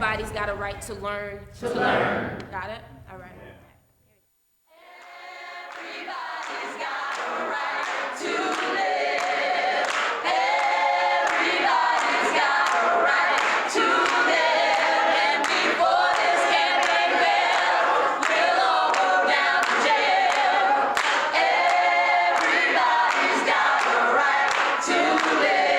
everybody's got a right to learn. To learn. Got it? All right. Everybody's got a right to live. Everybody's got a right to live. And before this campaign fails, we'll all go down to jail. Everybody's got a right to live.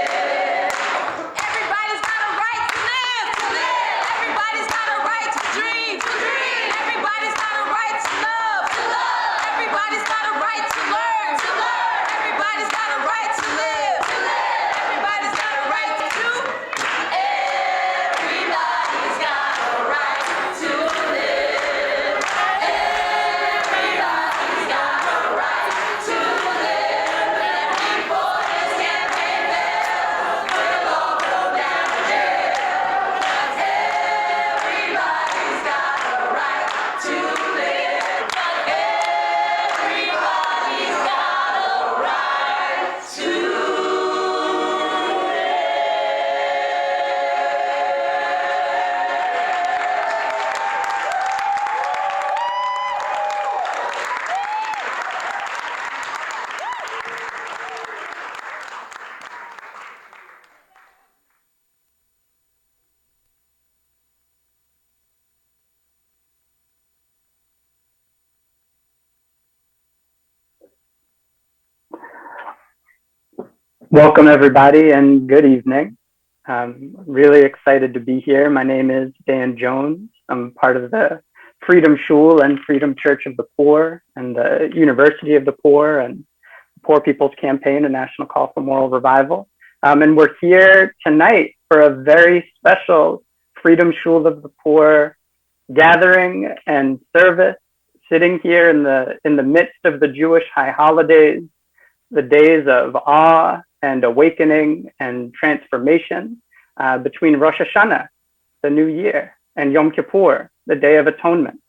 Everybody's got a right to live. To live. Everybody's got a right to dream. To dream. Everybody's got a right to love. To love. Everybody's got a right to learn. To learn. Everybody's got a right to live. To live. Everybody's got a right to do. Everybody's got a right to live. Everybody's got a right to live. And before this campaign fails, we'll all go down to jail. Everybody's got a right to live. Everybody's got a right to Welcome, everybody, and good evening. I'm really excited to be here. My name is Dan Jones. I'm part of the Freedom Shul and Freedom Church of the Poor and the University of the Poor and Poor People's Campaign, a national call for moral revival. And we're here tonight for a very special Freedom Shul of the Poor gathering and service, sitting here in the midst of the Jewish high holidays, the days of awe and awakening and transformation between Rosh Hashanah, the new year, and Yom Kippur, the Day of Atonement.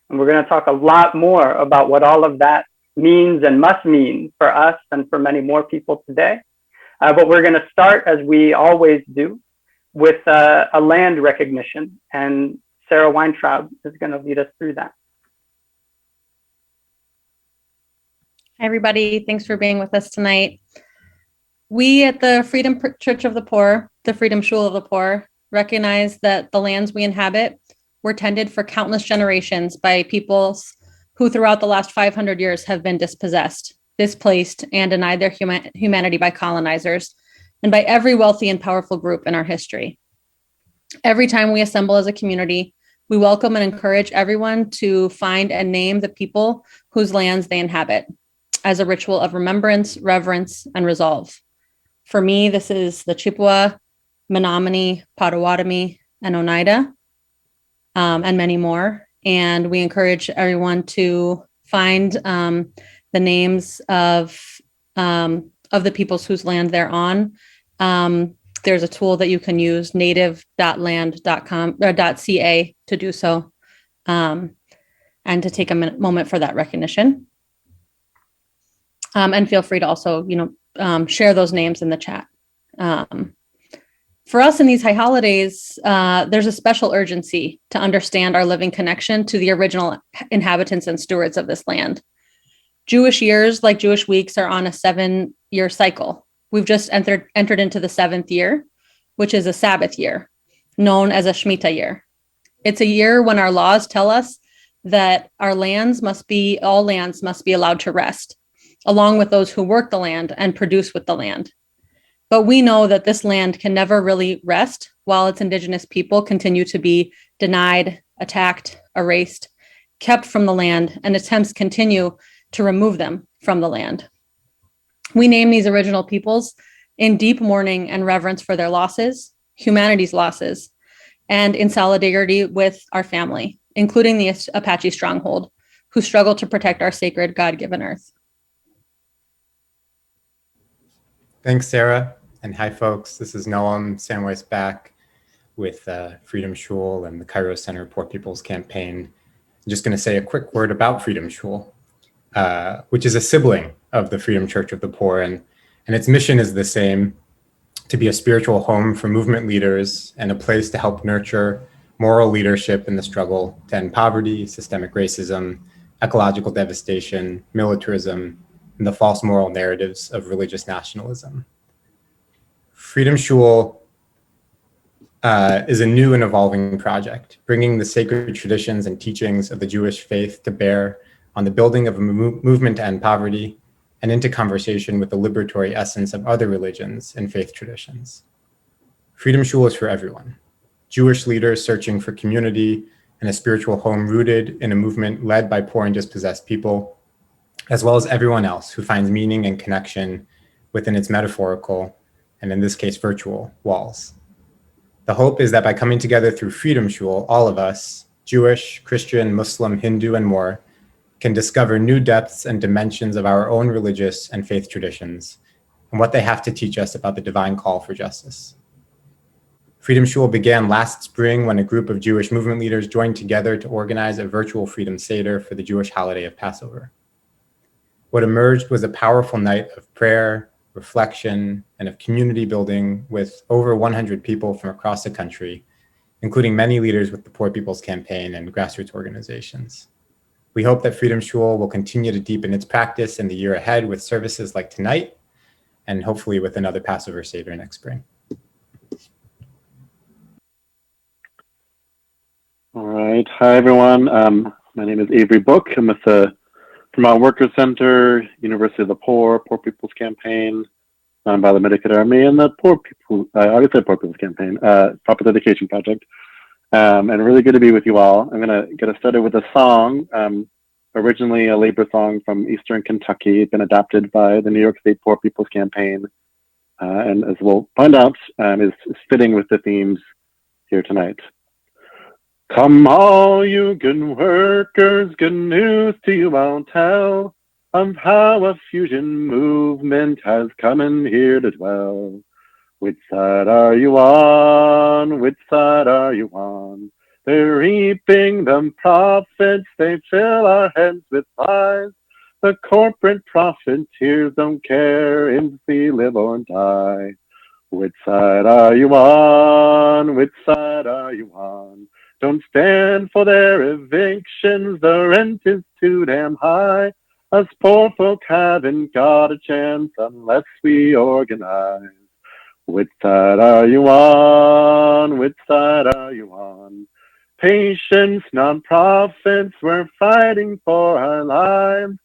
And we're going to talk a lot more about what all of that means and must mean for us and for many more people today. But we're going to start, as we always do, with a land recognition. And Sarah Weintraub is going to lead us through that. Hi, everybody. Thanks for being with us tonight. We at the Freedom Church of the Poor, the Freedom Shul of the Poor, recognize that the lands we inhabit were tended for countless generations by peoples who throughout the last 500 years have been dispossessed, displaced, and denied their humanity by colonizers and by every wealthy and powerful group in our history. Every time we assemble as a community, we welcome and encourage everyone to find and name the people whose lands they inhabit as a ritual of remembrance, reverence, and resolve. For me, this is the Chippewa, Menominee, Potawatomi, and Oneida, and many more. And we encourage everyone to find the names of the peoples whose land they're on. There's a tool that you can use, native.land.com or .ca, to do so, and to take a moment for that recognition. And feel free to also, share those names in the chat. For us in these high holidays, there's a special urgency to understand our living connection to the original inhabitants and stewards of this land. Jewish years, like Jewish weeks, are on a 7-year cycle. We've just entered into the 7th year, which is a Sabbath year, known as a Shemitah year. It's a year when our laws tell us that all lands must be allowed to rest, along with those who work the land and produce with the land. But we know that this land can never really rest while its indigenous people continue to be denied, attacked, erased, kept from the land, and attempts continue to remove them from the land. We name these original peoples in deep mourning and reverence for their losses, humanity's losses, and in solidarity with our family, including the Apache Stronghold, who struggle to protect our sacred God-given earth. Thanks, Sarah. And hi, folks. This is Noam Samwise back with Freedom Shul and the Cairo Center Poor People's Campaign. I'm just going to say a quick word about Freedom Shul, which is a sibling of the Freedom Church of the Poor. And its mission is the same: to be a spiritual home for movement leaders and a place to help nurture moral leadership in the struggle to end poverty, systemic racism, ecological devastation, militarism, and the false moral narratives of religious nationalism. Freedom Shul is a new and evolving project, bringing the sacred traditions and teachings of the Jewish faith to bear on the building of a movement to end poverty and into conversation with the liberatory essence of other religions and faith traditions. Freedom Shul is for everyone. Jewish leaders searching for community and a spiritual home rooted in a movement led by poor and dispossessed people, as well as everyone else who finds meaning and connection within its metaphorical, and in this case, virtual walls. The hope is that by coming together through Freedom Shul, all of us, Jewish, Christian, Muslim, Hindu, and more, can discover new depths and dimensions of our own religious and faith traditions and what they have to teach us about the divine call for justice. Freedom Shul began last spring when a group of Jewish movement leaders joined together to organize a virtual Freedom Seder for the Jewish holiday of Passover. What emerged was a powerful night of prayer, reflection, and of community building with over 100 people from across the country, including many leaders with the Poor People's Campaign and grassroots organizations. We hope that Freedom Shul will continue to deepen its practice in the year ahead with services like tonight, and hopefully with another Passover Seder next spring. All right. Hi, everyone. My name is Avery Book. I'm with the Vermont Workers Center, University of the Poor, Poor People's Campaign, Nonviolent Medicaid Army, and the Poor People's Campaign, Proper Education Project. And really good to be with you all. I'm going to get us started with a song, originally a labor song from Eastern Kentucky, been adopted by the New York State Poor People's Campaign, and as we'll find out, is fitting with the themes here tonight. Come all you good workers, good news to you I'll tell, of how a fusion movement has come in here to dwell. Which side are you on? Which side are you on? They're reaping the profits, they fill our heads with lies. The corporate profiteers don't care if we live or die. Which side are you on? Which side are you on? Don't stand for their evictions, the rent is too damn high. Us poor folk haven't got a chance unless we organize. Which side are you on? Which side are you on? Patients, nonprofits, we're fighting for our lives.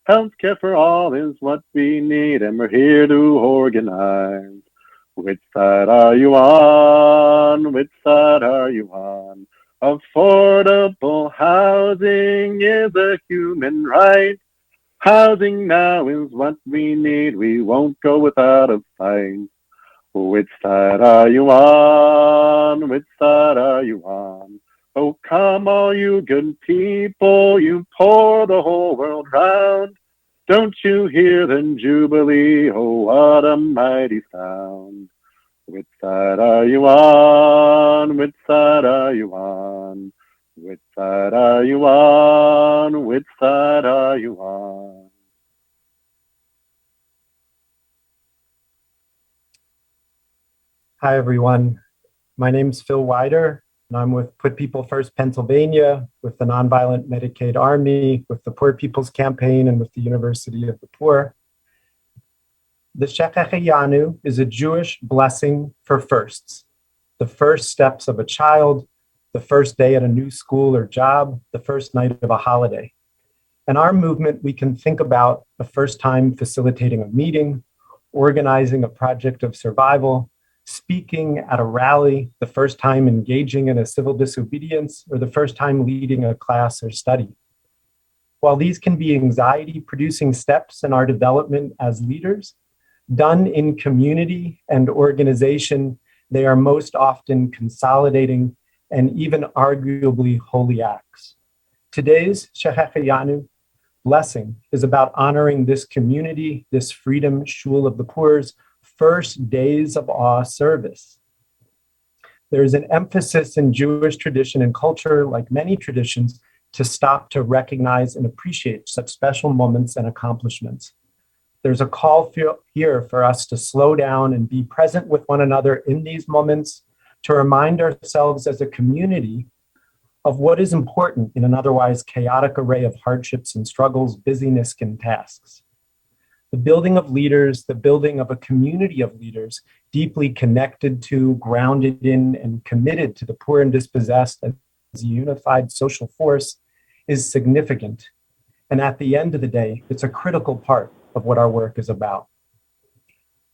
Healthcare for all is what we need, and we're here to organize. Which side are you on? Which side are you on? Affordable housing is a human right. Housing now is what we need. We won't go without a fight. Which side are you on? Which side are you on? Oh, come all you good people, you pour the whole world round. Don't you hear the Jubilee? Oh, what a mighty sound. Which side are you on? Which side are you on? Which side are you on? Which side are you on? Hi, everyone. My name's Phil Wider, and I'm with Put People First Pennsylvania, with the Nonviolent Medicaid Army, with the Poor People's Campaign, and with the University of the Poor. The Shechecheyanu is a Jewish blessing for firsts. The first steps of a child, the first day at a new school or job, the first night of a holiday. In our movement, we can think about the first time facilitating a meeting, organizing a project of survival, speaking at a rally, the first time engaging in a civil disobedience, or the first time leading a class or study. While these can be anxiety-producing steps in our development as leaders, done in community and organization, they are most often consolidating and even arguably holy acts. Today's Shechecheyanu blessing is about honoring this community, this Freedom Shul of the Poor's first days of awe service. There is an emphasis in Jewish tradition and culture, like many traditions, to stop to recognize and appreciate such special moments and accomplishments. There's a call here for us to slow down and be present with one another in these moments, to remind ourselves as a community of what is important in an otherwise chaotic array of hardships and struggles, busyness, and tasks. The building of leaders, the building of a community of leaders deeply connected to, grounded in, and committed to the poor and dispossessed as a unified social force is significant. And at the end of the day, it's a critical part of what our work is about.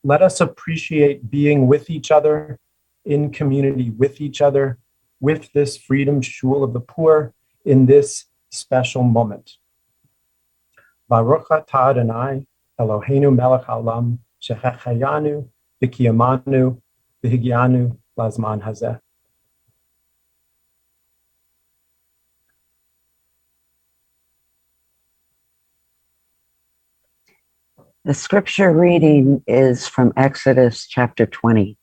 Let us appreciate being with each other, in community with each other, with this Freedom Shul of the Poor in this special moment. Baruch atah Adonai, Eloheinu melech haolam, shechechayanu, v'kiyamanu, v'higyanu, lazman hazeh. The scripture reading is from Exodus chapter 20.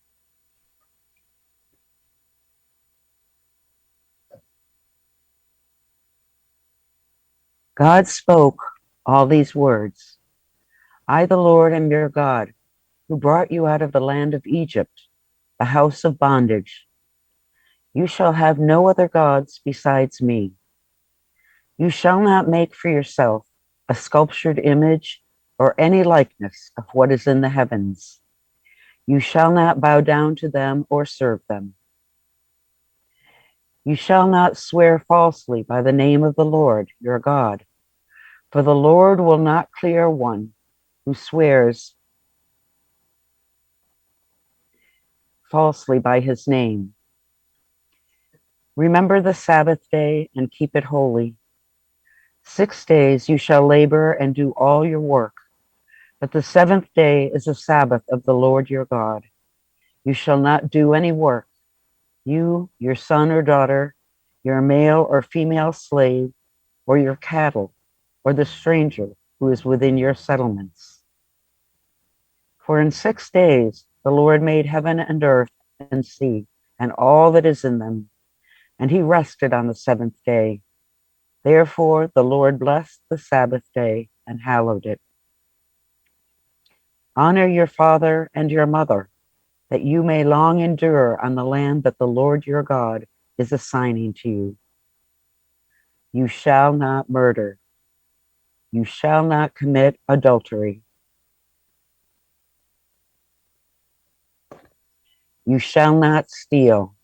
God spoke all these words. I, the Lord, am your God, who brought you out of the land of Egypt, the house of bondage. You shall have no other gods besides me. You shall not make for yourself a sculptured image or any likeness of what is in the heavens. You shall not bow down to them or serve them. You shall not swear falsely by the name of the Lord, your God, for the Lord will not clear one who swears falsely by his name. Remember the Sabbath day and keep it holy. 6 days you shall labor and do all your work, but the seventh day is a Sabbath of the Lord your God. You shall not do any work, you, your son or daughter, your male or female slave, or your cattle, or the stranger who is within your settlements. For in 6 days the Lord made heaven and earth and sea, and all that is in them, and he rested on the seventh day. Therefore the Lord blessed the Sabbath day and hallowed it. Honor your father and your mother, that you may long endure on the land that the Lord your God is assigning to you. You shall not murder. You shall not commit adultery. You shall not steal.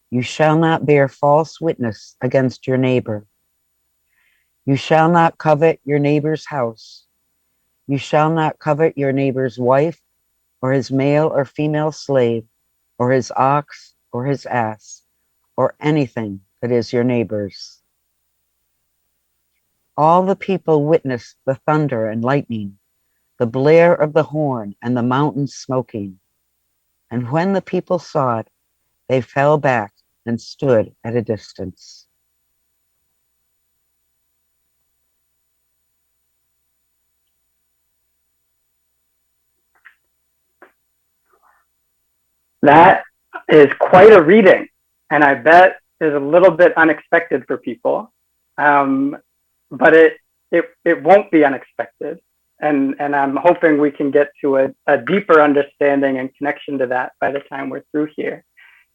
You shall not bear false witness against your neighbor. You shall not covet your neighbor's house. You shall not covet your neighbor's wife, or his male or female slave, or his ox, or his ass, or anything that is your neighbor's. All the people witnessed the thunder and lightning, the blare of the horn, and the mountains smoking. And when the people saw it, they fell back and stood at a distance. That is quite a reading, and I bet is a little bit unexpected for people. But it won't be unexpected. And I'm hoping we can get to a deeper understanding and connection to that by the time we're through here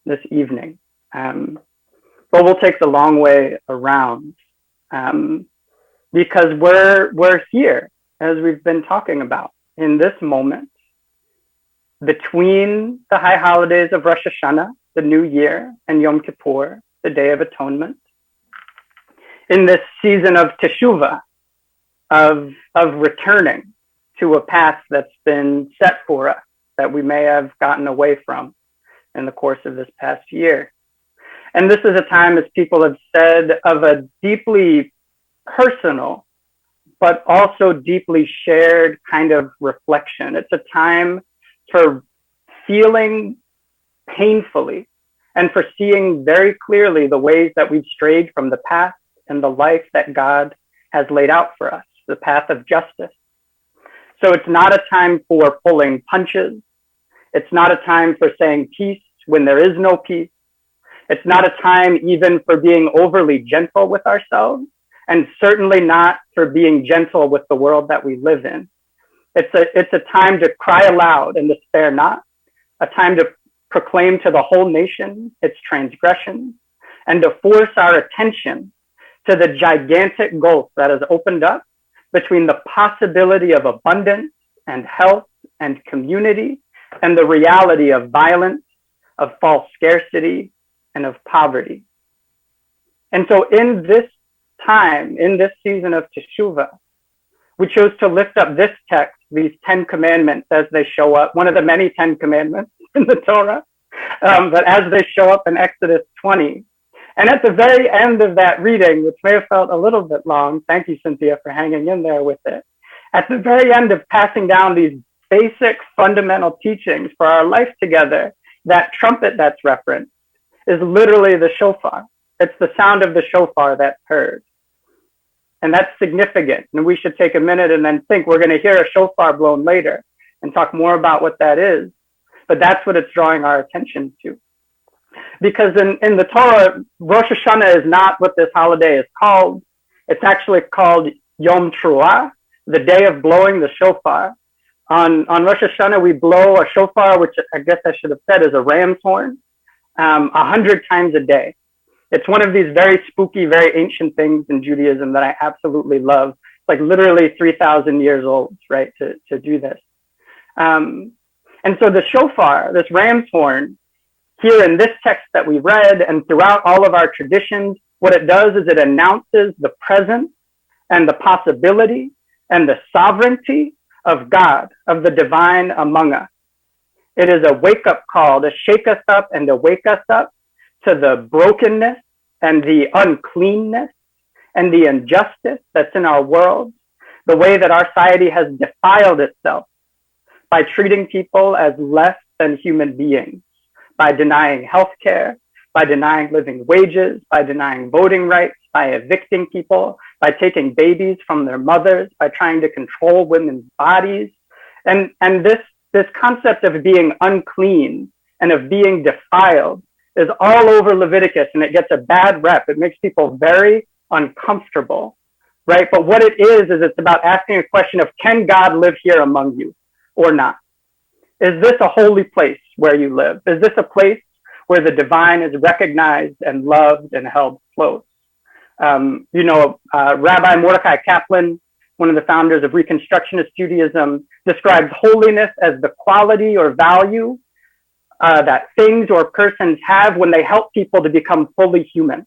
this evening. But we'll take the long way around because we're here, as we've been talking about, in this moment between the high holidays of Rosh Hashanah, the New Year, and Yom Kippur, the Day of Atonement, in this season of teshuvah, of returning to a path that's been set for us that we may have gotten away from in the course of this past year. And this is a time, as people have said, of a deeply personal, but also deeply shared kind of reflection. It's a time for feeling painfully and for seeing very clearly the ways that we've strayed from the path and the life that God has laid out for us, the path of justice. So it's not a time for pulling punches. It's not a time for saying peace when there is no peace. It's not a time even for being overly gentle with ourselves, and certainly not for being gentle with the world that we live in. It's a time to cry aloud and to spare not, a time to proclaim to the whole nation its transgressions, and to force our attention to the gigantic gulf that has opened up between the possibility of abundance and health and community and the reality of violence, of false scarcity, and of poverty. And so in this time, in this season of Teshuvah, we chose to lift up this text, these 10 commandments as they show up, one of the many 10 commandments in the Torah, but as they show up in Exodus 20. And at the very end of that reading, which may have felt a little bit long, thank you, Cynthia, for hanging in there with it. At the very end of passing down these basic fundamental teachings for our life together, that trumpet that's referenced is literally the shofar. It's the sound of the shofar that's heard. And that's significant. And we should take a minute and then think. We're going to hear a shofar blown later and talk more about what that is. But that's what it's drawing our attention to. Because in the Torah, Rosh Hashanah is not what this holiday is called. It's actually called Yom Truah, the day of blowing the shofar. On Rosh Hashanah, we blow a shofar, which I guess I should have said is a ram's horn, 100 times a day. It's one of these very spooky, very ancient things in Judaism that I absolutely love. It's like literally 3,000 years old, right, to do this. And so the shofar, this ram's horn, here in this text that we read and throughout all of our traditions, what it does is it announces the presence and the possibility and the sovereignty of God, of the divine among us. It is a wake-up call to shake us up and to wake us up to the brokenness and the uncleanness and the injustice that's in our world, the way that our society has defiled itself by treating people as less than human beings, by denying healthcare, by denying living wages, by denying voting rights, by evicting people, by taking babies from their mothers, by trying to control women's bodies. And this concept of being unclean and of being defiled is all over Leviticus, and it gets a bad rep. It makes people very uncomfortable, right? But what it is it's about asking a question of, can God live here among you or not? Is this a holy place where you live? Is this a place where the divine is recognized and loved and held close? Rabbi Mordecai Kaplan, one of the founders of Reconstructionist Judaism, describes holiness as the quality or value that things or persons have when they help people to become fully human,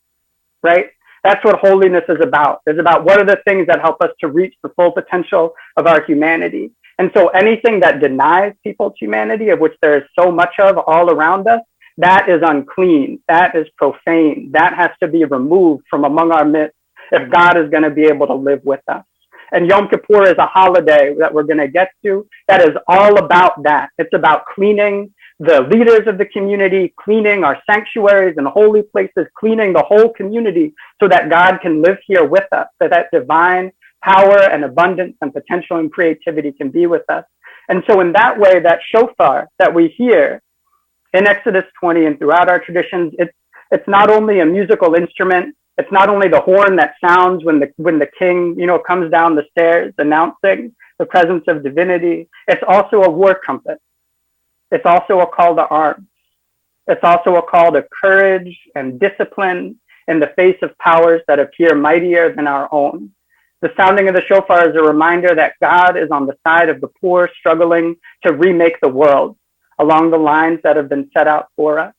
right? That's what holiness is about. It's about what are the things that help us to reach the full potential of our humanity. And so anything that denies people's humanity, of which there is so much of all around us, that is unclean, that is profane, that has to be removed from among our midst if God is going to be able to live with us. And Yom Kippur is a holiday that we're going to get to that is all about that. It's about cleaning the leaders of the community, cleaning our sanctuaries and holy places, cleaning the whole community so that God can live here with us, so that divine power and abundance and potential and creativity can be with us. And so in that way, that shofar that we hear in Exodus 20 and throughout our traditions, it's not only a musical instrument, it's not only the horn that sounds when the king, comes down the stairs announcing the presence of divinity. It's also a war trumpet. It's also a call to arms. It's also a call to courage and discipline in the face of powers that appear mightier than our own. The sounding of the shofar is a reminder that God is on the side of the poor, struggling to remake the world along the lines that have been set out for us.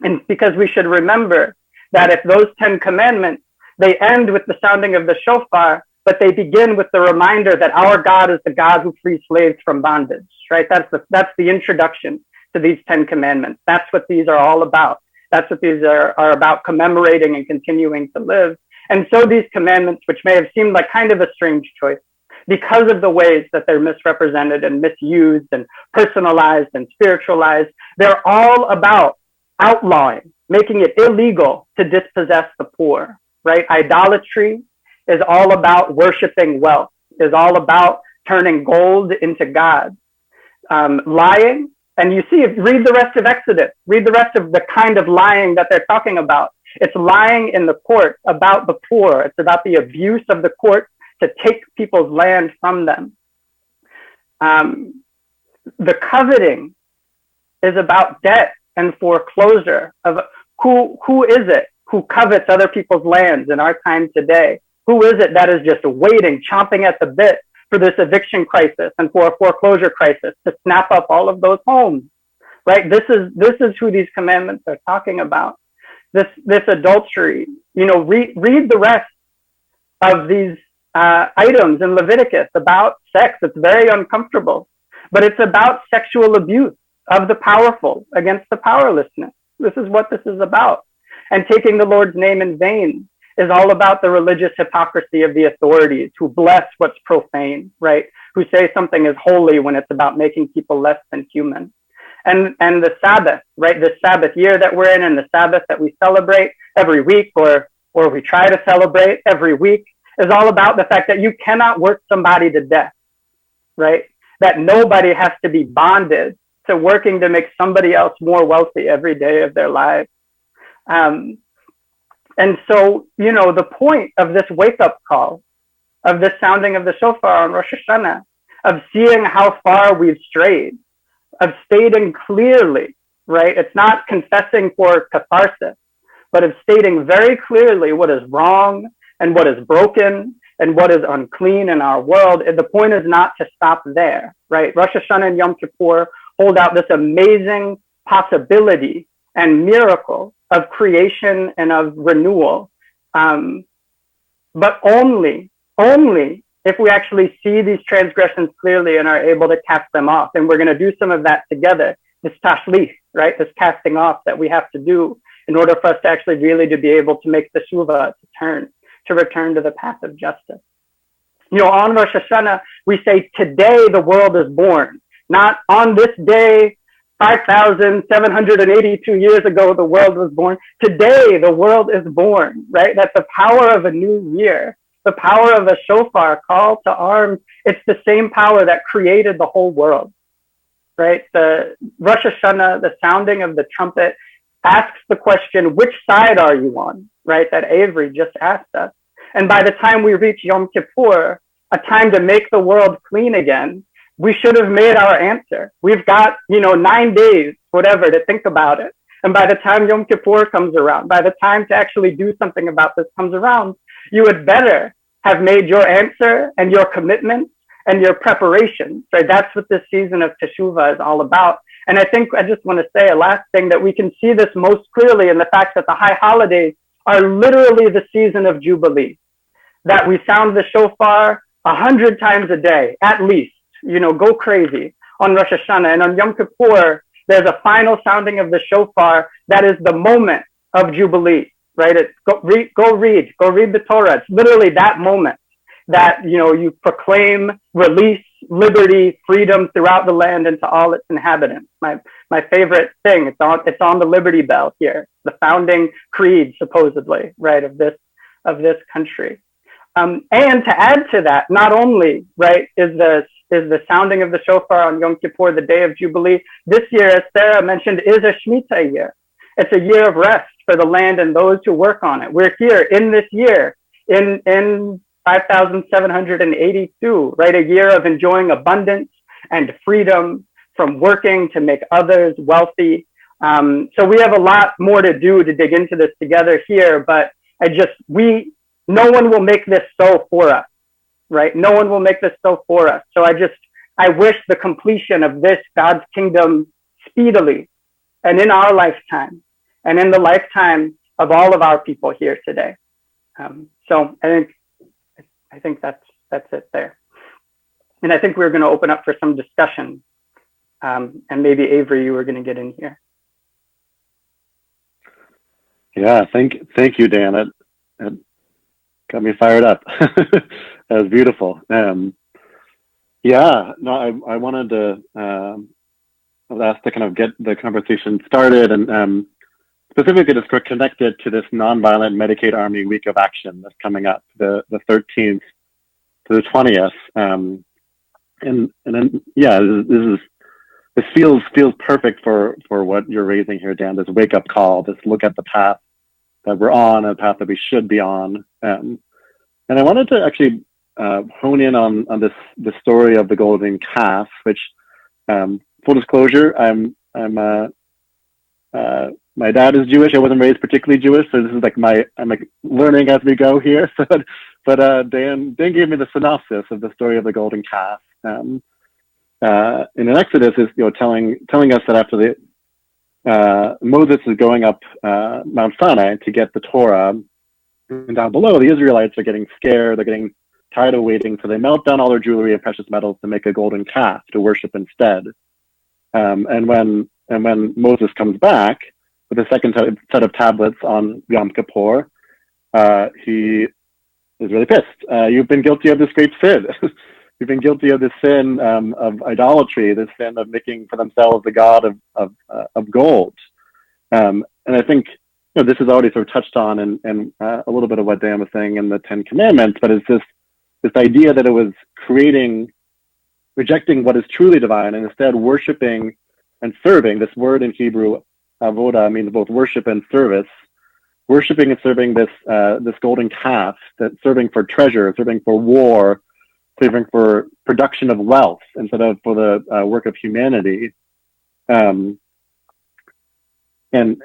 And because we should remember that if those 10 commandments, they end with the sounding of the shofar, but they begin with the reminder that our God is the God who frees slaves from bondage, right? That's the introduction to these 10 commandments. That's what these are all about. That's what these are about, commemorating and continuing to live. And so these commandments, which may have seemed like kind of a strange choice, because of the ways that they're misrepresented and misused and personalized and spiritualized, they're all about outlawing, making it illegal to dispossess the poor, right? Idolatry is all about worshiping wealth, is all about turning gold into God. Lying, and you see, read the rest of Exodus, read the rest of the kind of lying that they're talking about. It's lying in the court about the poor. It's about the abuse of the court to take people's land from them. The coveting is about debt and foreclosure of who is it? who covets other people's lands in our time today? Who is it that is just waiting, chomping at the bit for this eviction crisis and for a foreclosure crisis to snap up all of those homes? Right? This is who these commandments are talking about. This adultery. You know, read the rest of these items in Leviticus about sex. It's very uncomfortable, but it's about sexual abuse of the powerful against the powerlessness. This is what this is about. And taking the Lord's name in vain is all about the religious hypocrisy of the authorities who bless what's profane, right? Who say something is holy when it's about making people less than human. And the Sabbath, right? The Sabbath year that we're in and the Sabbath that we celebrate every week or we try to celebrate every week is all about the fact that you cannot work somebody to death, right? That nobody has to be bonded to working to make somebody else more wealthy every day of their lives. And so, you know, the point of this wake-up call, of this sounding of the shofar on Rosh Hashanah, of seeing how far we've strayed, of stating clearly, right? It's not confessing for catharsis, but of stating very clearly what is wrong and what is broken and what is unclean in our world. And the point is not to stop there, right? Rosh Hashanah and Yom Kippur hold out this amazing possibility and miracle of creation and of renewal, but only if we actually see these transgressions clearly and are able to cast them off. And we're going to do some of that together, this tashlich, right? This casting off that we have to do in order for us to actually really to be able to make the shuvah, to return to the path of justice. You know, on Rosh Hashanah, we say, today the world is born. Not on this day, 5,782 years ago, the world was born. Today, the world is born, right? That the power of a new year, the power of a shofar, call to arms, it's the same power that created the whole world, right? The Rosh Hashanah, the sounding of the trumpet, asks the question, which side are you on, right? That Avery just asked us. And by the time we reach Yom Kippur, a time to make the world clean again, we should have made our answer. We've got, 9 days, whatever, to think about it. And by the time Yom Kippur comes around, by the time to actually do something about this comes around, you had better have made your answer and your commitment and your preparation, right? That's what this season of Teshuvah is all about. And I think I just want to say a last thing, that we can see this most clearly in the fact that the high holidays are literally the season of Jubilee, that we sound the shofar 100 times a day, at least, go crazy on Rosh Hashanah. And on Yom Kippur, there's a final sounding of the shofar that is the moment of Jubilee, right? Go read the Torah. It's literally that moment that, you proclaim release, liberty, freedom throughout the land and to all its inhabitants. My favorite thing, it's on the Liberty Bell here, the founding creed, supposedly, right, of this country. And to add to that, not only, right, is the sounding of the shofar on Yom Kippur, the day of Jubilee, this year, as Sarah mentioned, is a Shemitah year. It's a year of rest for the land and those who work on it. We're here in this year, in 5,782, right? A year of enjoying abundance and freedom from working to make others wealthy. So we have a lot more to do to dig into this together here, but no one will make this so for us, right? No one will make this so for us. So I wish the completion of this God's kingdom speedily and in our lifetime and in the lifetime of all of our people here today. So I think that's it there. And I think we're going to open up for some discussion. And maybe Avery, you were going to get in here. Yeah, thank you, Dan. It got me fired up. That was beautiful. I wanted to ask to kind of get the conversation started and specifically just connected to this nonviolent Medicaid Army week of action that's coming up, the 13th to the 20th. This feels perfect for what you're raising here, Dan, this wake up call, this look at the path that we're on, a path that we should be on. And I wanted to actually hone in on the story of the golden calf, which, full disclosure, I'm my dad is Jewish. I wasn't raised particularly Jewish, so this is like I'm like learning as we go here. So, but Dan gave me the synopsis of the story of the golden calf. In an Exodus is telling us that after Moses is going up Mount Sinai to get the Torah, and down below the Israelites are getting scared. They're getting tired of waiting, so they melt down all their jewelry and precious metals to make a golden calf to worship instead. And when Moses comes back with a second set of tablets on Yom Kippur, he is really pissed. You've been guilty of this great sin. You've been guilty of this sin of idolatry, this sin of making for themselves the god of gold. And I think this is already sort of touched on and a little bit of what Dan was saying in the Ten Commandments, but it's this idea that it was rejecting what is truly divine and instead worshiping and serving. This word in Hebrew, avoda, means both worship and service. Worshiping and serving this golden calf, that serving for treasure, serving for war, serving for production of wealth instead of for the work of humanity. And when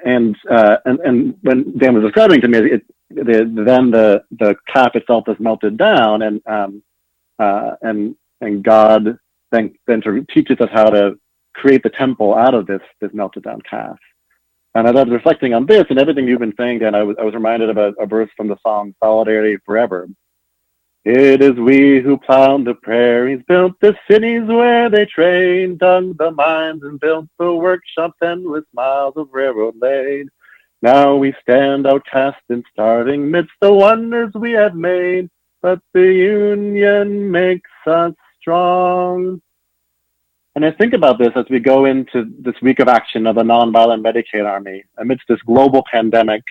Dan was describing to me, then the calf itself is melted down, and God then sort of teaches us how to create the temple out of this melted down calf. And as I was reflecting on this and everything you've been saying, Dan, I was reminded of a verse from the song "Solidarity Forever." It is we who plowed the prairies, built the cities where they trained, dug the mines and built the workshops, endless miles of railroad laid. Now we stand outcast and starving midst the wonders we have made, but the union makes us strong. And I think about this as we go into this week of action of the Nonviolent Medicaid Army amidst this global pandemic,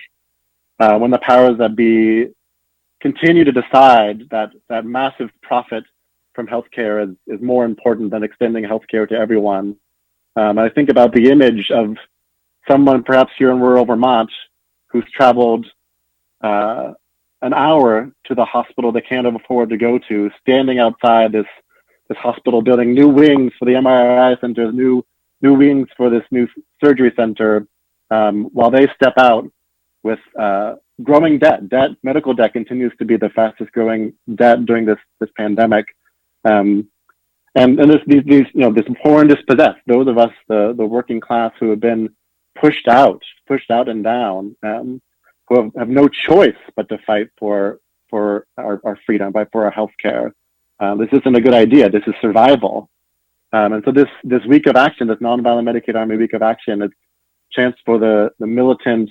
when the powers that be continue to decide that massive profit from healthcare is more important than extending healthcare to everyone. I think about the image of someone perhaps here in rural Vermont who's traveled an hour to the hospital they can't afford to go to, standing outside this hospital building new wings for the MRI center, new wings for this new surgery center, while they step out with growing debt. Medical debt continues to be the fastest growing debt during this pandemic. And this poor and dispossessed, those of us, the working class who have been pushed out and down, who have no choice but to fight for our freedom, fight for our health care. This isn't a good idea. This is survival. And so this week of action, this Nonviolent Medicaid Army week of action, is a chance for the militant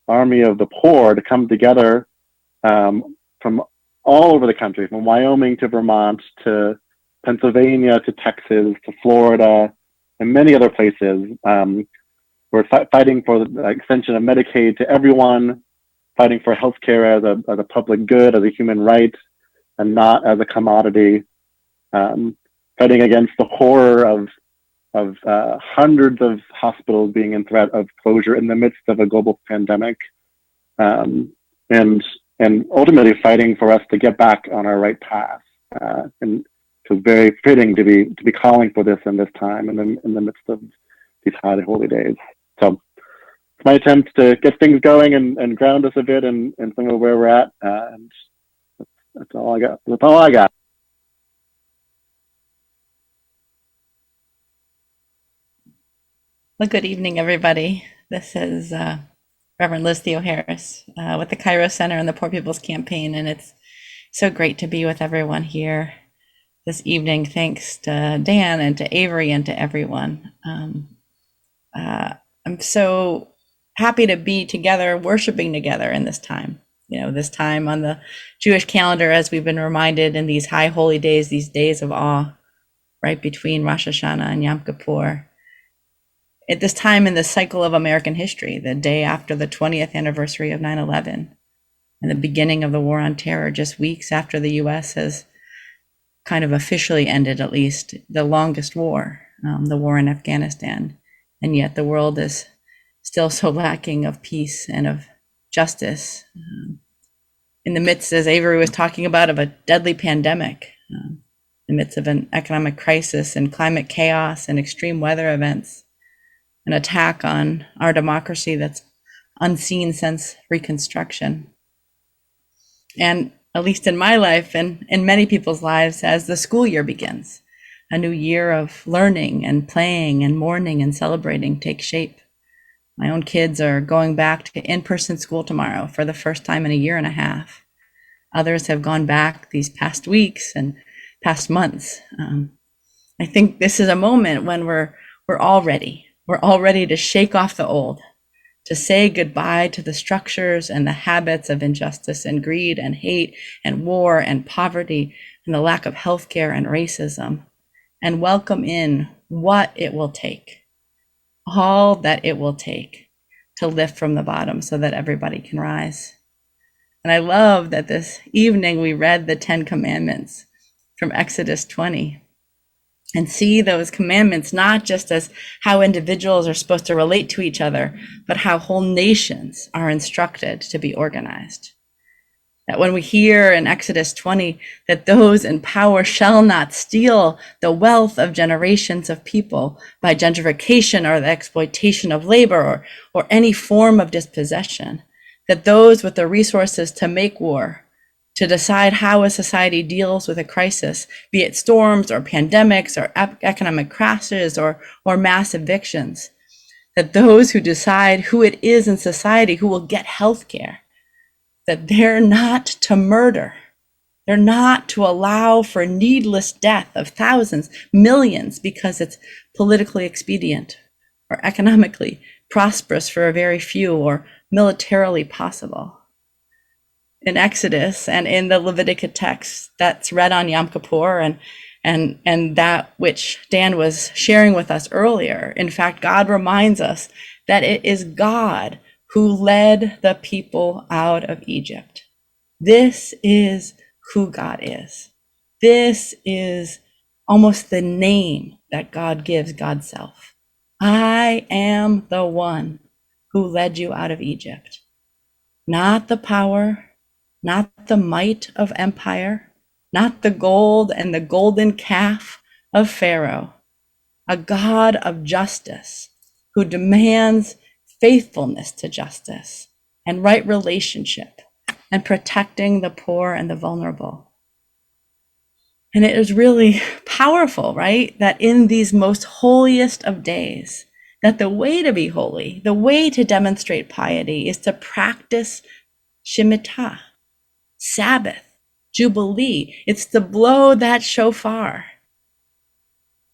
army of the poor to come together from all over the country, from Wyoming to Vermont to Pennsylvania to Texas to Florida and many other places. We're fighting for the extension of Medicaid to everyone, fighting for healthcare as a public good, as a human right, and not as a commodity. Fighting against the horror of hundreds of hospitals being in threat of closure in the midst of a global pandemic, and ultimately fighting for us to get back on our right path. And it's very fitting to be calling for this in this time and in the midst of these high holy days. So it's my attempt to get things going and ground us a bit in some of where we're at. And that's all I got. That's all I got. Well, good evening, everybody. This is Reverend Liz Theo Harris with the Cairo Center and the Poor People's Campaign, and it's so great to be with everyone here this evening. Thanks to Dan and to Avery and to everyone. I'm so happy to be together, worshiping together in this time. This time on the Jewish calendar, as we've been reminded in these high holy days, these days of awe, right between Rosh Hashanah and Yom Kippur. At this time in the cycle of American history, the day after the 20th anniversary of 9/11 and the beginning of the War on Terror, just weeks after the US has kind of officially ended, at least, the longest war, the war in Afghanistan. And yet the world is still so lacking of peace and of justice. In the midst, as Avery was talking about, of a deadly pandemic, in the midst of an economic crisis and climate chaos and extreme weather events, an attack on our democracy that's unseen since Reconstruction. And at least in my life and in many people's lives, as the school year begins, a new year of learning and playing and mourning and celebrating takes shape. My own kids are going back to in-person school tomorrow for the first time in a year and a half. Others have gone back these past weeks and past months. I think this is a moment when we're all ready. We're all ready to shake off the old, to say goodbye to the structures and the habits of injustice and greed and hate and war and poverty and the lack of healthcare and racism, and welcome in what it will take, all that it will take to lift from the bottom so that everybody can rise. And I love that this evening we read the 10 Commandments from Exodus 20 and see those commandments not just as how individuals are supposed to relate to each other, but how whole nations are instructed to be organized. That when we hear in Exodus 20 that those in power shall not steal the wealth of generations of people by gentrification or the exploitation of labor or any form of dispossession, that those with the resources to make war, to decide how a society deals with a crisis, be it storms or pandemics or economic crashes or mass evictions, that those who decide who it is in society who will get health care, that they're not to murder. They're not to allow for needless death of thousands, millions, because it's politically expedient or economically prosperous for a very few or militarily possible. In Exodus and in the Leviticus text that's read on Yom Kippur and that which Dan was sharing with us earlier, in fact, God reminds us that it is God who led the people out of Egypt. This is who God is. This is almost the name that God gives God's self. I am the one who led you out of Egypt. Not the power, not the might of empire, not the gold and the golden calf of Pharaoh, a God of justice who demands faithfulness to justice and right relationship and protecting the poor and the vulnerable. And it is really powerful, right? That in these most holiest of days, that the way to be holy, the way to demonstrate piety is to practice Shemitah, Sabbath, Jubilee. It's to blow that shofar.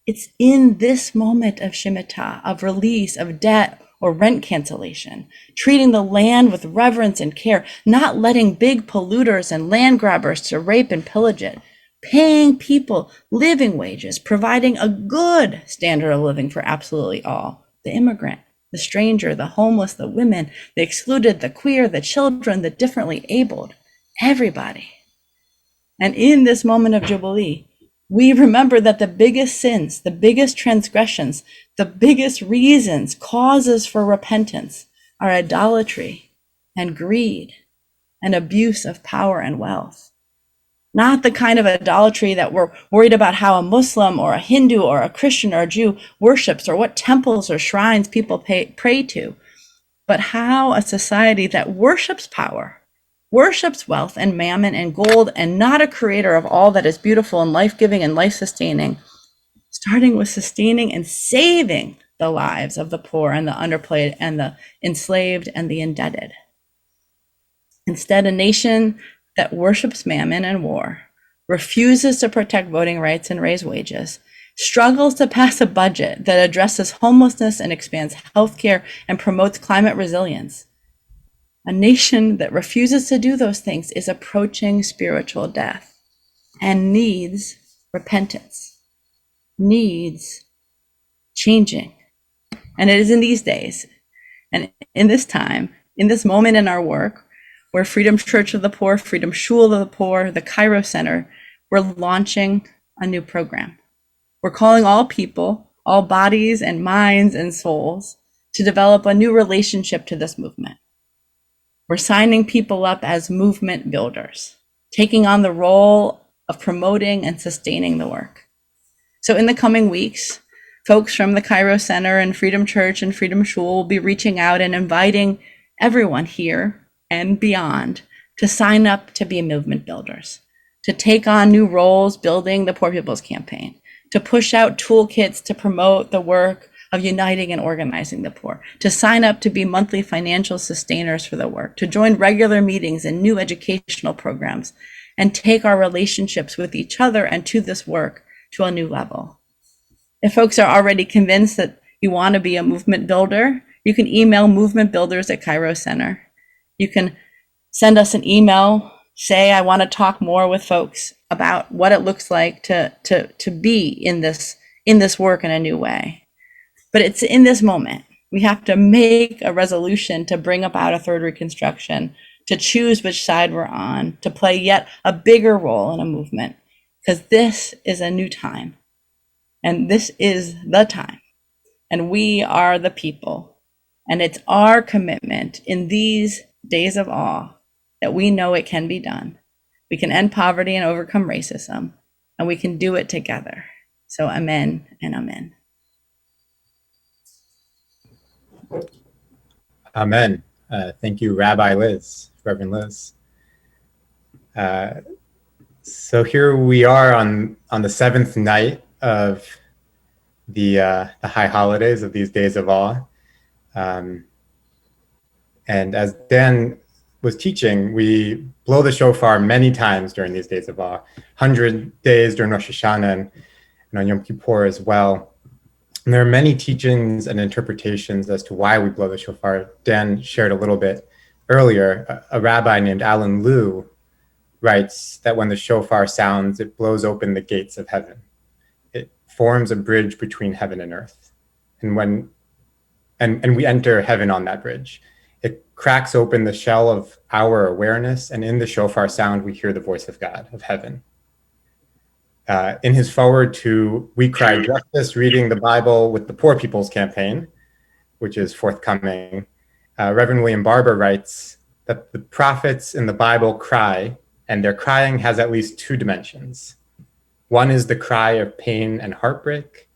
It's in this moment of Shemitah, of release, of debt or rent cancellation, treating the land with reverence and care, not letting big polluters and land grabbers to rape and pillage it, paying people living wages, providing a good standard of living for absolutely all, the immigrant, the stranger, the homeless, the women, the excluded, the queer, the children, the differently abled, everybody. And in this moment of Jubilee, we remember that the biggest sins, the biggest transgressions, the biggest reasons, causes for repentance are idolatry and greed and abuse of power and wealth. Not the kind of idolatry that we're worried about how a Muslim or a Hindu or a Christian or a Jew worships or what temples or shrines people pray to, but how a society that worships power, worships wealth and mammon and gold, and not a creator of all that is beautiful and life-giving and life-sustaining, starting with sustaining and saving the lives of the poor and the underplayed and the enslaved and the indebted. Instead, a nation that worships mammon and war, refuses to protect voting rights and raise wages, struggles to pass a budget that addresses homelessness and expands healthcare and promotes climate resilience. A nation that refuses to do those things is approaching spiritual death and needs repentance, needs changing. And it is in these days and in this time, in this moment in our work, where Freedom Church of the Poor, Freedom Shul of the Poor, the Cairo Center, we're launching a new program. We're calling all people, all bodies and minds and souls to develop a new relationship to this movement. We're signing people up as movement builders, taking on the role of promoting and sustaining the work. So in the coming weeks, Folks from the Cairo Center and Freedom Church and Freedom Shul will be reaching out and inviting everyone here and beyond to sign up to be movement builders, to take on new roles building the Poor People's Campaign, to push out toolkits to promote the work of uniting and organizing the poor, to sign up to be monthly financial sustainers for the work, to join regular meetings and new educational programs, and take our relationships with each other and to this work to a new level. If folks are already convinced that you want to be a movement builder, you can email movementbuilders@Cairo Center. You can send us an email, say, I want to talk more with folks about what it looks like to be in this work in a new way. But it's in this moment. We have to make a resolution to bring about a third reconstruction, to choose which side we're on, to play yet a bigger role in a movement, because this is a new time. And this is the time. And we are the people. And it's our commitment in these days of awe that we know it can be done. We can end poverty and overcome racism, and we can do it together. So amen and amen. Amen. Thank you, Rabbi Liz, Reverend Liz. So here we are on the seventh night of the high holidays of these days of awe. And as Dan was teaching, we blow the shofar many times during these days of awe, 100 days during Rosh Hashanah and on Yom Kippur as well. And there are many teachings and interpretations as to why we blow the shofar. Dan shared a little bit earlier. A rabbi named Alan Liu writes that when the shofar sounds, it blows open the gates of heaven. It forms a bridge between heaven and earth. And we enter heaven on that bridge. It cracks open the shell of our awareness, and in the shofar sound, we hear the voice of God, of heaven. In his foreword to We Cry Justice, reading the Bible with the Poor People's Campaign, which is forthcoming, Reverend William Barber writes that the prophets in the Bible cry, and their crying has at least two dimensions. One is the cry of pain and heartbreak.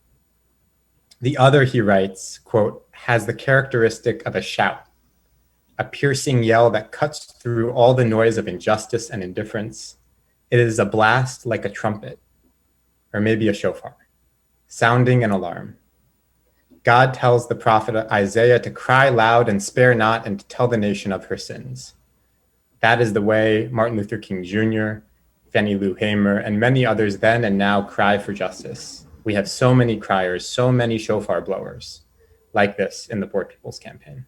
The other, he writes, quote, has the characteristic of a shout, a piercing yell that cuts through all the noise of injustice and indifference. It is a blast like a trumpet, or maybe a shofar, sounding an alarm. God tells the prophet Isaiah to cry loud and spare not and to tell the nation of her sins. That is the way Martin Luther King Jr., Fannie Lou Hamer, and many others then and now cry for justice. We have so many criers, so many shofar blowers like this in the Poor People's Campaign.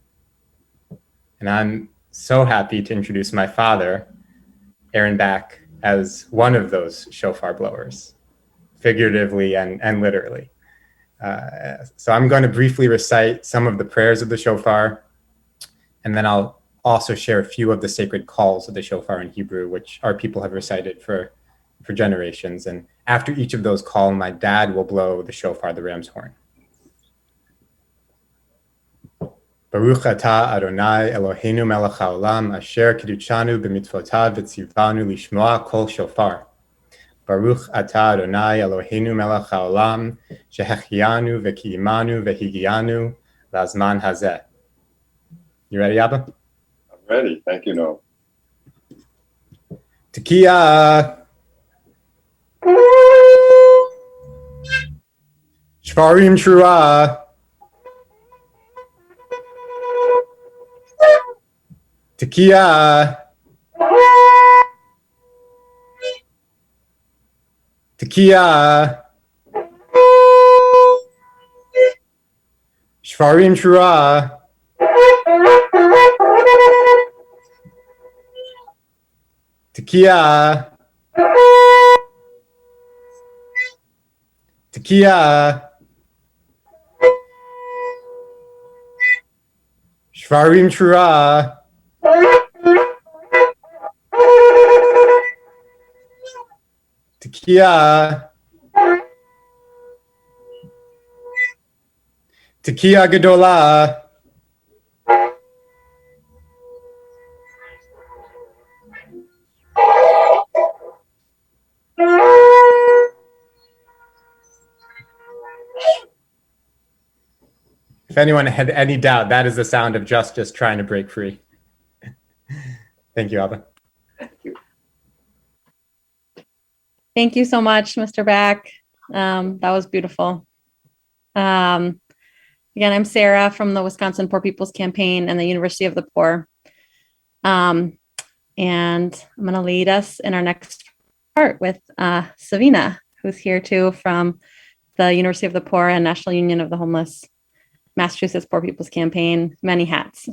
And I'm so happy to introduce my father, Aaron Back, as one of those shofar blowers, figuratively and literally. So I'm going to briefly recite some of the prayers of the shofar, and then I'll also share a few of the sacred calls of the shofar in Hebrew, which our people have recited for generations. And after each of those calls, my dad will blow the shofar, the ram's horn. Baruch atah Adonai Eloheinu melech haolam asher kiddushanu b'mitzvotav v'tzivanu lishmoa kol shofar. Baruch atah Adonai Eloheinu melech haolam shehechianu v'kiimanu v'higianu lazman hazeh. You ready, Abba? I'm ready. Thank you, Noam. Tekiah. Shvarim Trua. Tekiah. Tekiah. Shvarim Trua. Tekiah. Tekiah. Shvarim Trua. Tekiah. Tekiah Gedolah. anyone had any doubt, that is the sound of justice trying to break free. Thank you, Abba. Thank you so much, Mr. Back. That was beautiful. Again, I'm Sarah from the Wisconsin Poor People's Campaign and the University of the Poor. And I'm going to lead us in our next part with Savina, who's here too from the University of the Poor and National Union of the Homeless, Massachusetts Poor People's Campaign, many hats.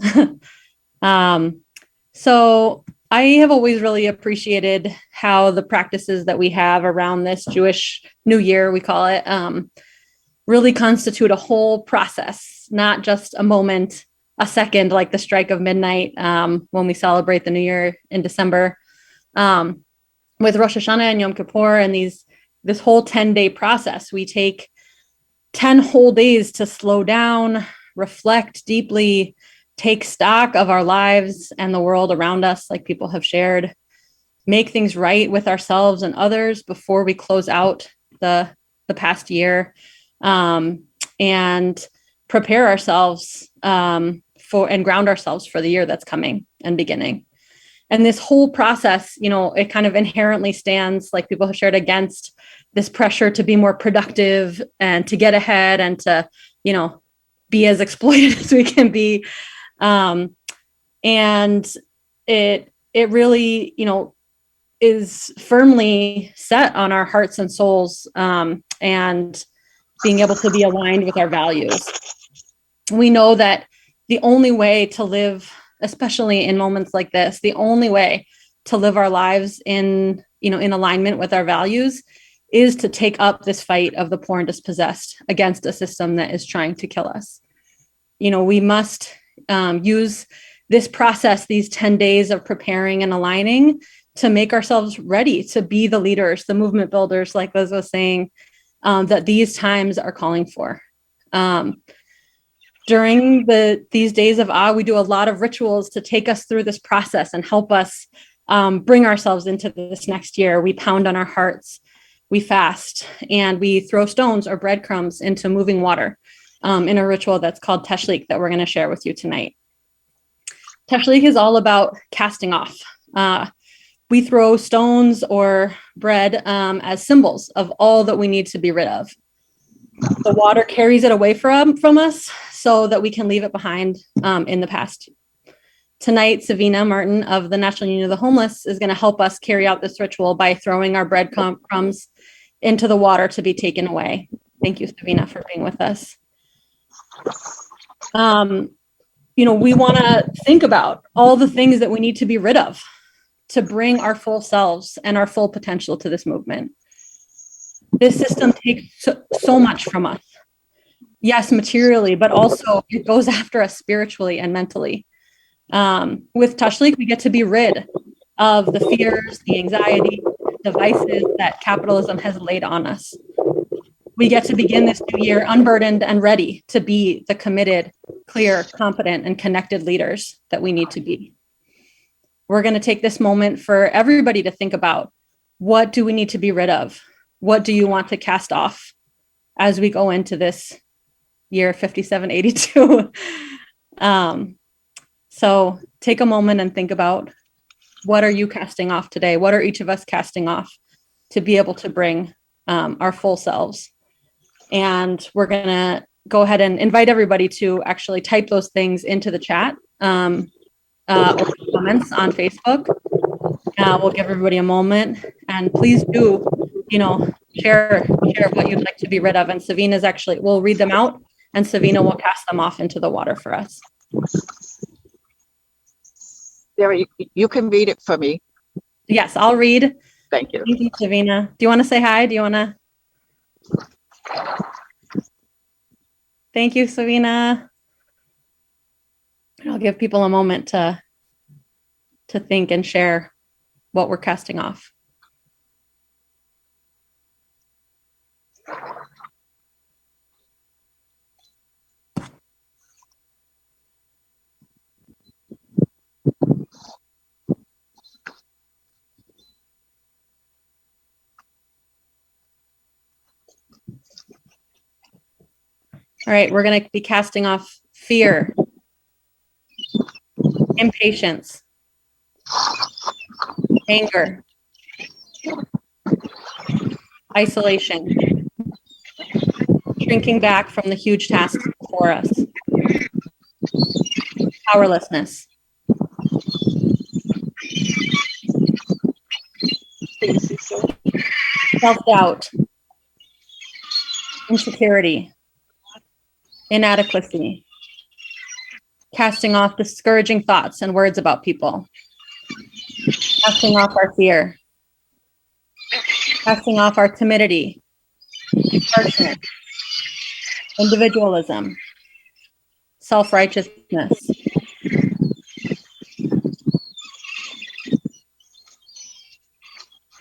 So I have always really appreciated how the practices that we have around this Jewish New Year, we call it, really constitute a whole process, not just a moment, a second, like the strike of midnight when we celebrate the New Year in December. With Rosh Hashanah and Yom Kippur and this whole 10-day process, we take 10 whole days to slow down, reflect deeply, take stock of our lives and the world around us, like people have shared, make things right with ourselves and others before we close out the past year, and prepare ourselves for and ground ourselves for the year that's coming and beginning. And this whole process, it kind of inherently stands, like people have shared, against this pressure to be more productive and to get ahead and to, be as exploited as we can be. And it really, is firmly set on our hearts and souls, and being able to be aligned with our values. We know that the only way to live, especially in moments like this, the only way to live our lives in alignment with our values is to take up this fight of the poor and dispossessed against a system that is trying to kill us. We must use this process, these 10 days of preparing and aligning, to make ourselves ready to be the leaders, the movement builders, like Liz was saying, that these times are calling for. During these days of awe, we do a lot of rituals to take us through this process and help us bring ourselves into this next year. We pound on our hearts, we fast, and we throw stones or breadcrumbs into moving water in a ritual that's called Teshlik that we're going to share with you tonight. Teshlik is all about casting off. We throw stones or bread as symbols of all that we need to be rid of. The water carries it away from us so that we can leave it behind in the past. Tonight, Savina Martin of the National Union of the Homeless is going to help us carry out this ritual by throwing our breadcrumbs into the water to be taken away. Thank you, Savina, for being with us. We want to think about all the things that we need to be rid of to bring our full selves and our full potential to this movement. This system takes so much from us. Yes, materially, but also it goes after us spiritually and mentally. With Tashlik, we get to be rid of the fears, the anxiety, the vices that capitalism has laid on us. We get to begin this new year unburdened and ready to be the committed, clear, competent, and connected leaders that we need to be. We're going to take this moment for everybody to think about, what do we need to be rid of? What do you want to cast off as we go into this year 5782? So take a moment and think about, what are you casting off today? What are each of us casting off to be able to bring our full selves? And we're going to go ahead and invite everybody to actually type those things into the chat or comments on Facebook. We'll give everybody a moment, and please do, share what you'd like to be rid of. And Savina's we'll read them out, and Savina will cast them off into the water for us. Sarah, you can read it for me. Yes, I'll read. Thank you. Thank you, Savina. Do you want to say hi? Do you want to? Thank you, Savina. I'll give people a moment to think and share what we're casting off. All right, we're going to be casting off fear, impatience, anger, isolation, shrinking back from the huge tasks before us, powerlessness, self-doubt, insecurity, inadequacy, casting off discouraging thoughts and words about people, casting off our fear, casting off our timidity, harshness, individualism, self-righteousness,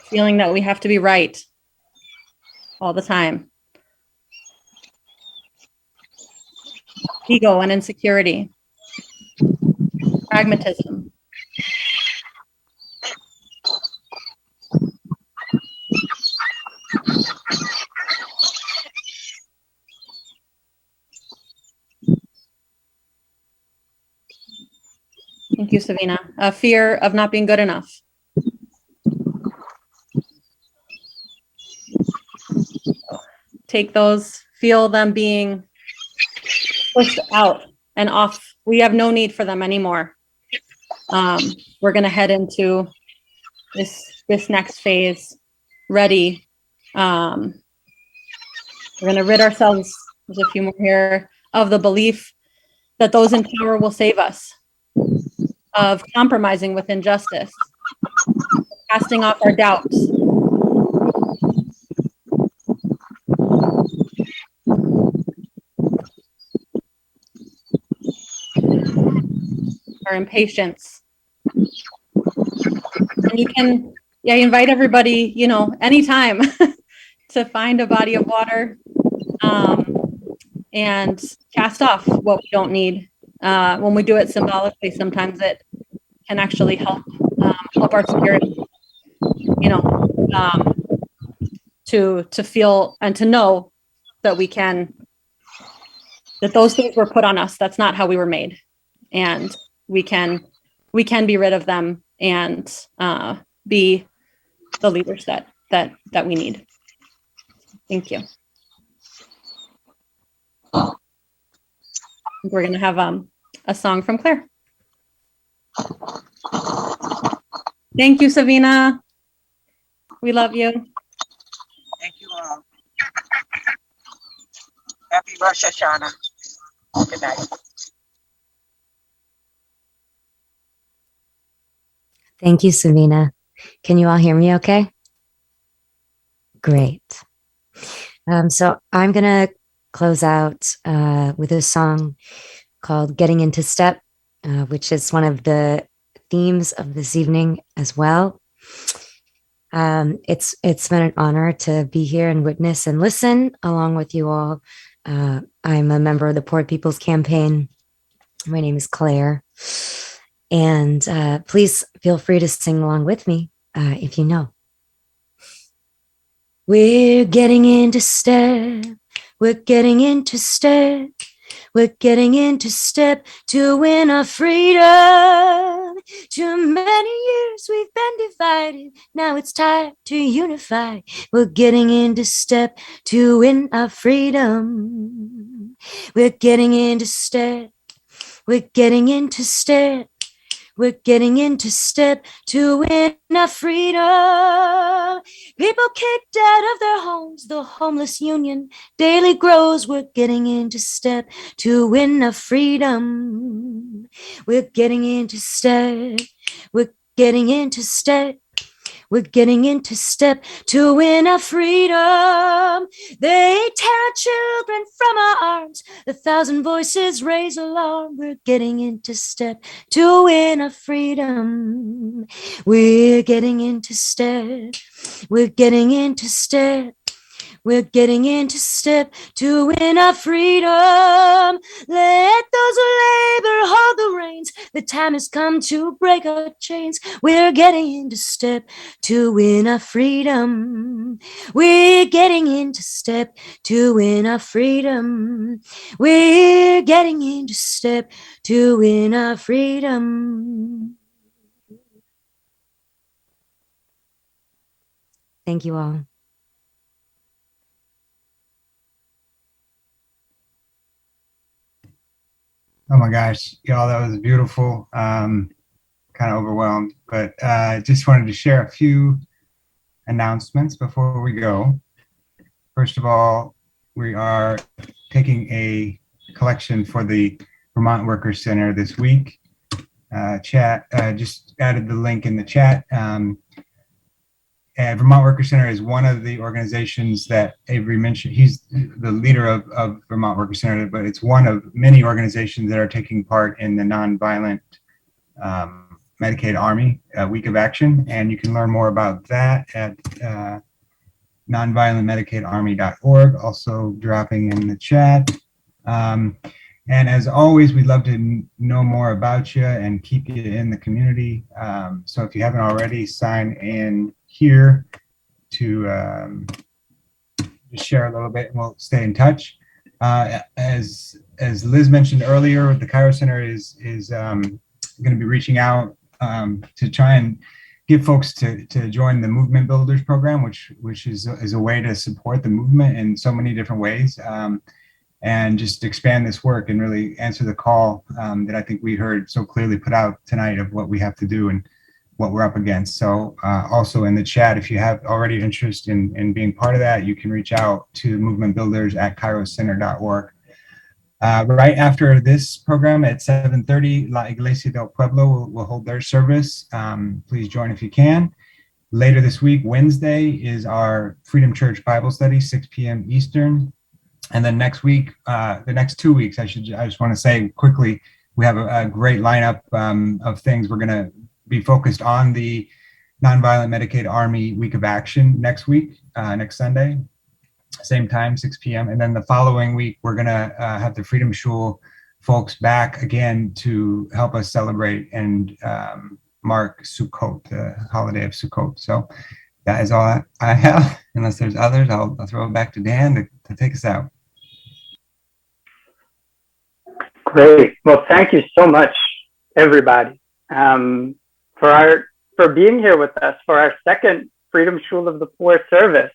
feeling that we have to be right all the time, ego and insecurity, pragmatism, thank you, Savina, a fear of not being good enough, take those, feel them being pushed out and off. We have no need for them anymore. We're going to head into this next phase ready. We're going to rid ourselves, there's a few more here, of the belief that those in power will save us, of compromising with injustice, casting off our doubts, our impatience. And you can, invite everybody, anytime to find a body of water and cast off what we don't need. When we do it symbolically, sometimes it can actually help our spirit, to feel and to know that we can, that those things were put on us. That's not how we were made. And we can be rid of them and be the leaders that we need. Thank you. We're going to have a song from Claire. Thank you, Savina. We love you. Thank you all. Happy Rosh Hashanah. Good night. Thank you, Savina. Can you all hear me okay? Great. So I'm going to close out with a song called Getting Into Step, which is one of the themes of this evening as well. It's been an honor to be here and witness and listen along with you all. I'm a member of the Poor People's Campaign. My name is Claire. And please feel free to sing along with me if you know. We're getting into step. We're getting into step. We're getting into step to win our freedom. Too many years we've been divided. Now it's time to unify. We're getting into step to win our freedom. We're getting into step. We're getting into step. We're getting into step to win our freedom. People kicked out of their homes, the homeless union daily grows. We're getting into step to win our freedom. We're getting into step. We're getting into step. We're getting into step to win our freedom. They tear our children from our arms. 1,000 voices raise alarm. We're getting into step to win our freedom. We're getting into step. We're getting into step. We're getting into step to win our freedom. Let those who labor hold the reins. The time has come to break our chains. We're getting into step to win our freedom. We're getting into step to win our freedom. We're getting into step to win our freedom. Thank you all. Oh my gosh, y'all, that was beautiful. Kind of overwhelmed, but just wanted to share a few announcements before we go. First of all, we are taking a collection for the Vermont Workers Center this week. Chat just added the link in the chat. Vermont Workers Center is one of the organizations that Avery mentioned. He's the leader of Vermont Workers Center, but it's one of many organizations that are taking part in the Nonviolent Medicaid Army Week of Action. And you can learn more about that at nonviolentmedicaidarmy.org, also dropping in the chat. And as always, we'd love to know more about you and keep you in the community. So if you haven't already, sign in here to just share a little bit, and we'll stay in touch. As Liz mentioned earlier, the Cairo Center is going to be reaching out to try and get folks to join the Movement Builders program, which is a way to support the movement in so many different ways. And just expand this work and really answer the call that I think we heard so clearly put out tonight of what we have to do and what we're up against. So also in the chat, if you have already interest in being part of that, you can reach out to movementbuilders@cairocenter.org. Right after this program at 7:30, La Iglesia del Pueblo will hold their service. Please join if you can. Later this week, Wednesday, is our Freedom Church Bible study, 6 p.m. Eastern. And then next week, the next 2 weeks, I just want to say quickly, we have a great lineup of things. We're going to be focused on the Nonviolent Medicaid Army Week of Action next week, next Sunday, same time, 6 p.m. And then the following week, we're going to have the Freedom Shul folks back again to help us celebrate and mark Sukkot, the holiday of Sukkot. So that is all I have. Unless there's others, I'll throw it back to Dan to take us out. Great. Well, thank you so much, everybody, for being here with us for our second Freedom Shul of the Poor service.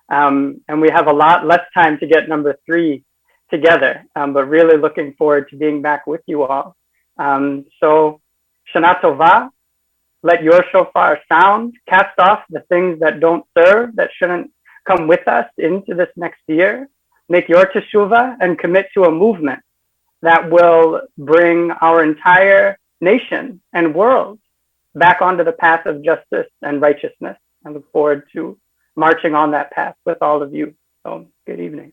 And we have a lot less time to get number 3 together, but really looking forward to being back with you all. So, Shana Tova, let your shofar sound, cast off the things that don't serve, that shouldn't come with us into this next year. Make your teshuvah and commit to a movement that will bring our entire nation and world back onto the path of justice and righteousness. I look forward to marching on that path with all of you. So, good evening.